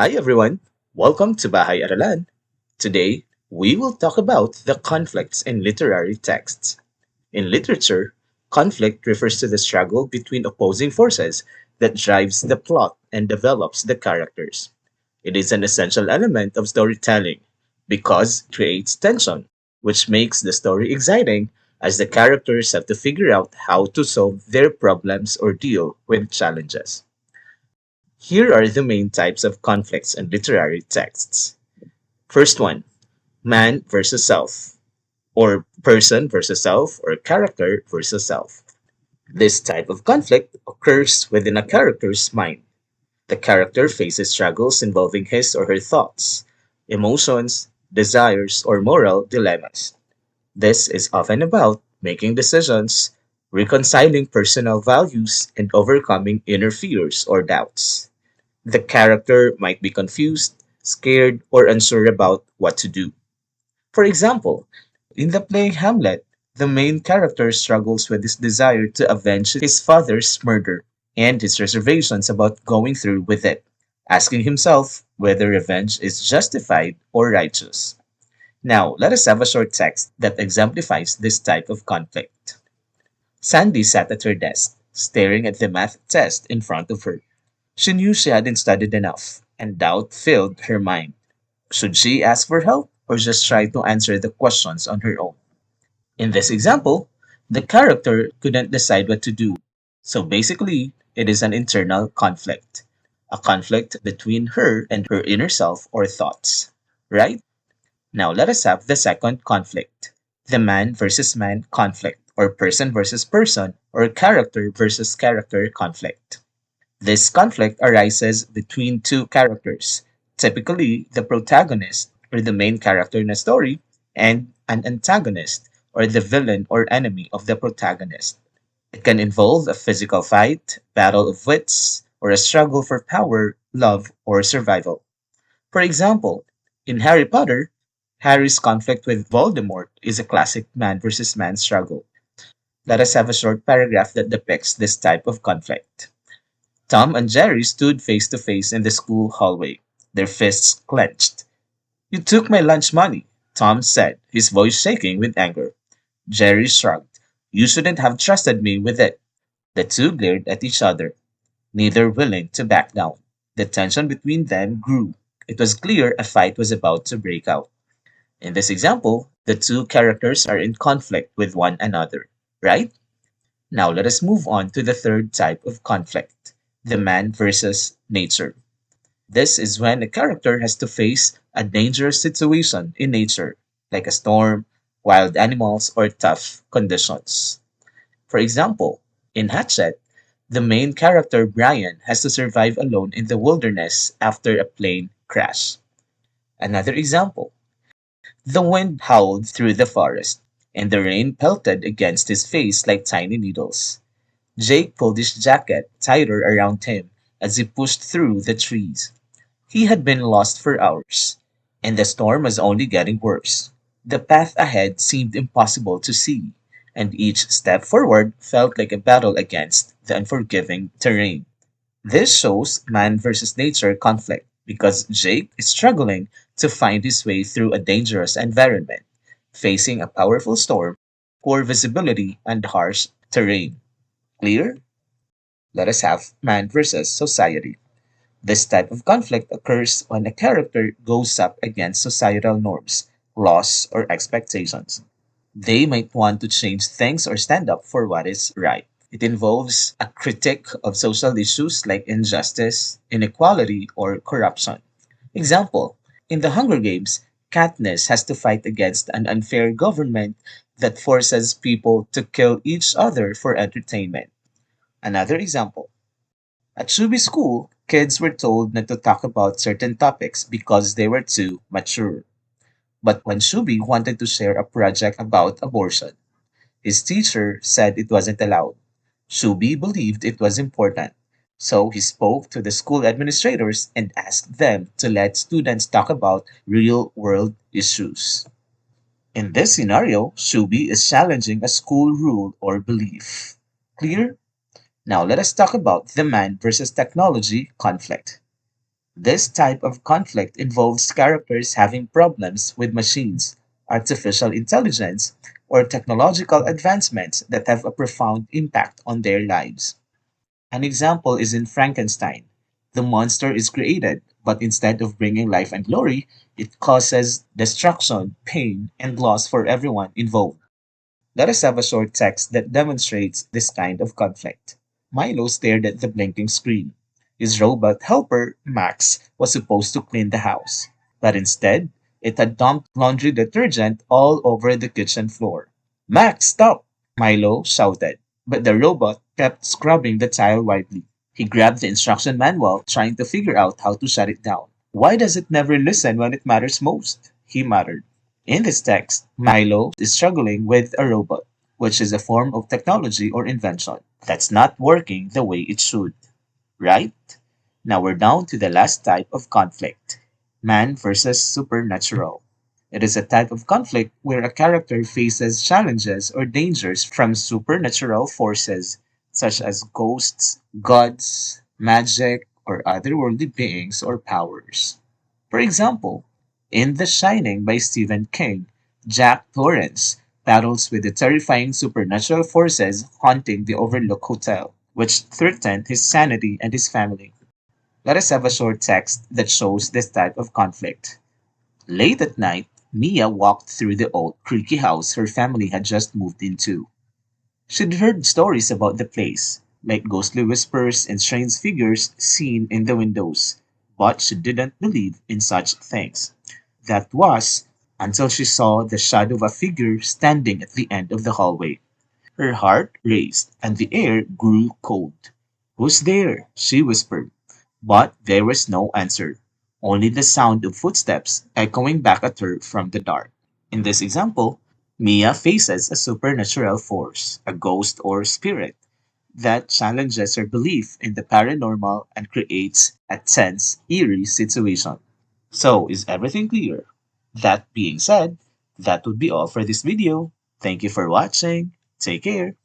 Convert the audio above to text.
Hi everyone, welcome to Bahay Aralan. Today, we will talk about the conflicts in literary texts. In literature, conflict refers to the struggle between opposing forces that drives the plot and develops the characters. It is an essential element of storytelling because it creates tension, which makes the story exciting as the characters have to figure out how to solve their problems or deal with challenges. Here are the main types of conflicts in literary texts. First one, man versus self, or person versus self, or character versus self. This type of conflict occurs within a character's mind. The character faces struggles involving his or her thoughts, emotions, desires, or moral dilemmas. This is often about making decisions, reconciling personal values, and overcoming inner fears or doubts. The character might be confused, scared, or unsure about what to do. For example, in the play Hamlet, the main character struggles with his desire to avenge his father's murder and his reservations about going through with it, asking himself whether revenge is justified or righteous. Now, let us have a short text that exemplifies this type of conflict. Sandy sat at her desk, staring at the math test in front of her. She knew she hadn't studied enough, and doubt filled her mind. Should she ask for help or just try to answer the questions on her own? In this example, the character couldn't decide what to do. So basically, it is an internal conflict, a conflict between her and her inner self or thoughts. Right? Now let us have the second conflict, the man versus man conflict, or person versus person, or character versus character conflict. This conflict arises between two characters, typically the protagonist or the main character in a story, and an antagonist or the villain or enemy of the protagonist. It can involve a physical fight, battle of wits, or a struggle for power, love, or survival. For example, in Harry Potter, Harry's conflict with Voldemort is a classic man versus man struggle. Let us have a short paragraph that depicts this type of conflict. Tom and Jerry stood face to face in the school hallway, their fists clenched. You took my lunch money, Tom said, his voice shaking with anger. Jerry shrugged. You shouldn't have trusted me with it. The two glared at each other, neither willing to back down. The tension between them grew. It was clear a fight was about to break out. In this example, the two characters are in conflict with one another, right? Now let us move on to the third type of conflict, the man versus nature. This is when a character has to face a dangerous situation in nature, like a storm, wild animals, or tough conditions. For example, in Hatchet, the main character Brian has to survive alone in the wilderness after a plane crash. Another example, the wind howled through the forest, and the rain pelted against his face like tiny needles. Jake pulled his jacket tighter around him as he pushed through the trees. He had been lost for hours, and the storm was only getting worse. The path ahead seemed impossible to see, and each step forward felt like a battle against the unforgiving terrain. This shows man versus nature conflict because Jake is struggling to find his way through a dangerous environment, facing a powerful storm, poor visibility, and harsh terrain. Clear? Let us have man versus society. This type of conflict occurs when a character goes up against societal norms, laws, or expectations. They might want to change things or stand up for what is right. It involves a critique of social issues like injustice, inequality, or corruption. Example, in the Hunger Games, Katniss has to fight against an unfair government that forces people to kill each other for entertainment. Another example, at Shubi School, kids were told not to talk about certain topics because they were too mature. But when Shubi wanted to share a project about abortion, his teacher said it wasn't allowed. Shubi believed it was important, so he spoke to the school administrators and asked them to let students talk about real world issues. In this scenario, Shubi is challenging a school rule or belief. Clear? Now let us talk about the man versus technology conflict. This type of conflict involves characters having problems with machines, artificial intelligence, or technological advancements that have a profound impact on their lives. An example is in Frankenstein. The monster is created, but instead of bringing life and glory, it causes destruction, pain, and loss for everyone involved. Let us have a short text that demonstrates this kind of conflict. Milo stared at the blinking screen. His robot helper, Max, was supposed to clean the house, but instead, it had dumped laundry detergent all over the kitchen floor. Max, stop! Milo shouted, but the robot kept scrubbing the tile wildly. He grabbed the instruction manual, trying to figure out how to shut it down. Why does it never listen when it matters most? He muttered. In this text, Milo is struggling with a robot, which is a form of technology or invention that's not working the way it should, right? Now we're down to the last type of conflict, man versus supernatural. It is a type of conflict where a character faces challenges or dangers from supernatural forces, such as ghosts, gods, magic, or otherworldly beings or powers. For example, in The Shining by Stephen King, Jack Torrance battles with the terrifying supernatural forces haunting the Overlook Hotel, which threaten his sanity and his family. Let us have a short text that shows this type of conflict. Late at night, Mia walked through the old, creaky house her family had just moved into. She'd heard stories about the place, like ghostly whispers and strange figures seen in the windows, but she didn't believe in such things. That was until she saw the shadow of a figure standing at the end of the hallway. Her heart raced and the air grew cold. Who's there? She whispered. But there was no answer, only the sound of footsteps echoing back at her from the dark. In this example, Mia faces a supernatural force, a ghost or spirit, that challenges her belief in the paranormal and creates a tense, eerie situation. So, is everything clear? That being said, that would be all for this video. Thank you for watching. Take care.